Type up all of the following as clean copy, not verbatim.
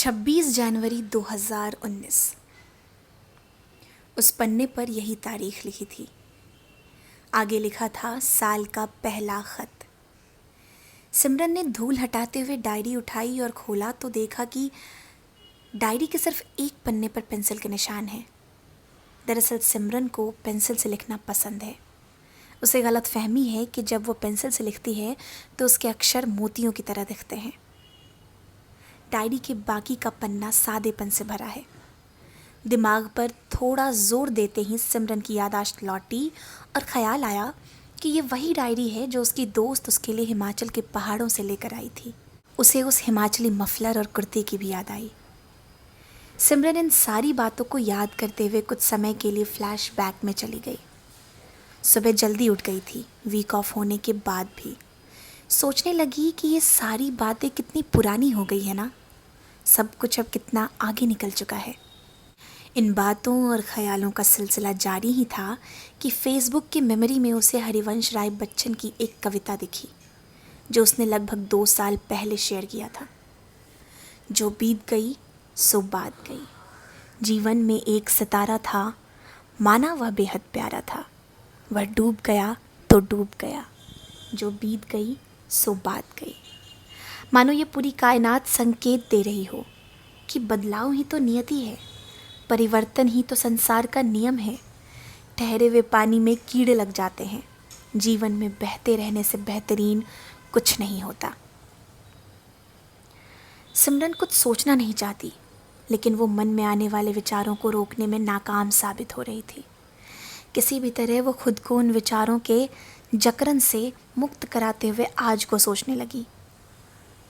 26 जनवरी 2019। उस पन्ने पर यही तारीख लिखी थी। आगे लिखा था साल का पहला खत। सिमरन ने धूल हटाते हुए डायरी उठाई और खोला तो देखा कि डायरी के सिर्फ एक पन्ने पर पेंसिल के निशान हैं। दरअसल सिमरन को पेंसिल से लिखना पसंद है। उसे गलतफहमी है कि जब वो पेंसिल से लिखती है तो उसके अक्षर मोतियों की तरह दिखते हैं। डायरी के बाकी का पन्ना सादेपन से भरा है। दिमाग पर थोड़ा जोर देते ही सिमरन की याददाश्त लौटी और ख्याल आया कि ये वही डायरी है जो उसकी दोस्त उसके लिए हिमाचल के पहाड़ों से लेकर आई थी। उसे उस हिमाचली मफलर और कुर्ते की भी याद आई। सिमरन इन सारी बातों को याद करते हुए कुछ समय के लिए फ्लैशबैक में चली गई। सुबह जल्दी उठ गई थी, वीक ऑफ होने के बाद भी। सोचने लगी कि ये सारी बातें कितनी पुरानी हो गई है ना। सब कुछ अब कितना आगे निकल चुका है। इन बातों और ख्यालों का सिलसिला जारी ही था कि फेसबुक की मेमोरी में उसे हरिवंश राय बच्चन की एक कविता दिखी जो उसने लगभग 2 साल पहले शेयर किया था। जो बीत गई सो बात गई। जीवन में एक सितारा था, माना वह बेहद प्यारा था। वह डूब गया तो डूब गया। जो बीत गई सो बात गई। मानो ये पूरी कायनात संकेत दे रही हो कि बदलाव ही तो नियति है, परिवर्तन ही तो संसार का नियम है। ठहरे हुए पानी में कीड़े लग जाते हैं। जीवन में बहते रहने से बेहतरीन कुछ नहीं होता। सिमरन कुछ सोचना नहीं चाहती, लेकिन वो मन में आने वाले विचारों को रोकने में नाकाम साबित हो रही थी। किसी भी तरह वो खुद को उन विचारों के जकड़न से मुक्त कराते हुए आज को सोचने लगी।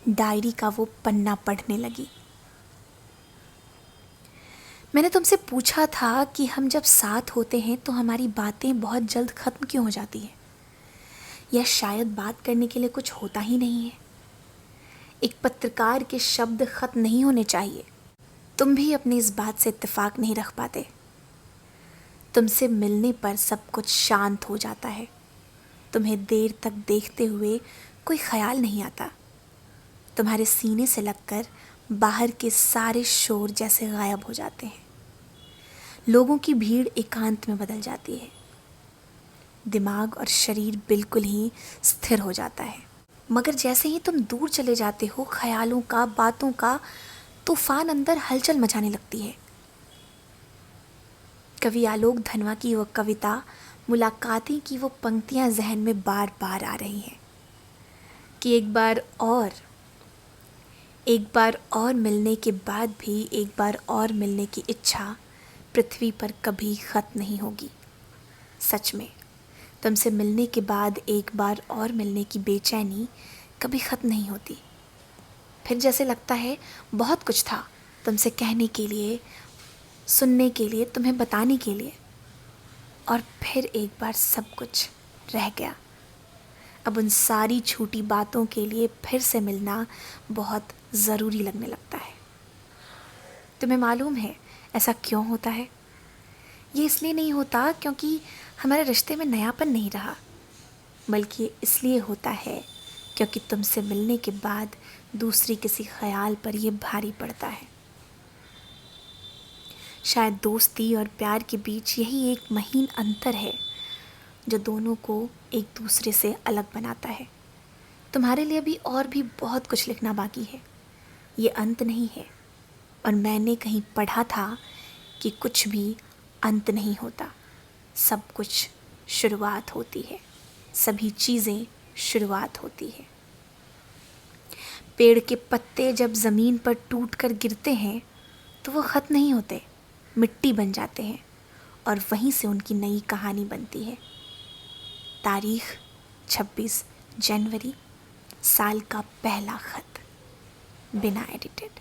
डायरी का वो पन्ना पढ़ने लगी। मैंने तुमसे पूछा था कि हम जब साथ होते हैं तो हमारी बातें बहुत जल्द ख़त्म क्यों हो जाती हैं, या शायद बात करने के लिए कुछ होता ही नहीं है। एक पत्रकार के शब्द ख़त्म नहीं होने चाहिए। तुम भी अपनी इस बात से इत्तेफाक नहीं रख पाते। तुमसे मिलने पर सब कुछ शांत हो जाता है। तुम्हें देर तक देखते हुए कोई ख्याल नहीं आता। तुम्हारे सीने से लगकर बाहर के सारे शोर जैसे गायब हो जाते हैं। लोगों की भीड़ एकांत में बदल जाती है। दिमाग और शरीर बिल्कुल ही स्थिर हो जाता है। मगर जैसे ही तुम दूर चले जाते हो, ख्यालों का, बातों का तूफान अंदर हलचल मचाने लगती है। कवि आलोक धनवा की वो कविता, मुलाकातें की वो पंक्तियां जहन में बार बार आ रही हैं कि एक बार और मिलने के बाद भी एक बार और मिलने की इच्छा पृथ्वी पर कभी ख़त्म नहीं होगी। सच में तुमसे मिलने के बाद एक बार और मिलने की बेचैनी कभी ख़त्म नहीं होती। फिर जैसे लगता है बहुत कुछ था तुमसे कहने के लिए, सुनने के लिए, तुम्हें बताने के लिए, और फिर एक बार सब कुछ रह गया। अब उन सारी छूटी बातों के लिए फिर से मिलना बहुत ज़रूरी लगने लगता है। तुम्हें मालूम है ऐसा क्यों होता है? ये इसलिए नहीं होता क्योंकि हमारे रिश्ते में नयापन नहीं रहा, बल्कि इसलिए होता है क्योंकि तुमसे मिलने के बाद दूसरी किसी ख्याल पर यह भारी पड़ता है। शायद दोस्ती और प्यार के बीच यही एक महीन अंतर है जो दोनों को एक दूसरे से अलग बनाता है। तुम्हारे लिए और भी बहुत कुछ लिखना बाकी है। ये अंत नहीं है, और मैंने कहीं पढ़ा था कि कुछ भी अंत नहीं होता, सब कुछ शुरुआत होती है। सभी चीज़ें शुरुआत होती है। पेड़ के पत्ते जब ज़मीन पर टूट कर गिरते हैं तो वो ख़त्म नहीं होते, मिट्टी बन जाते हैं, और वहीं से उनकी नई कहानी बनती है। तारीख 26 जनवरी, साल का पहला खत, बिना एडिटेड।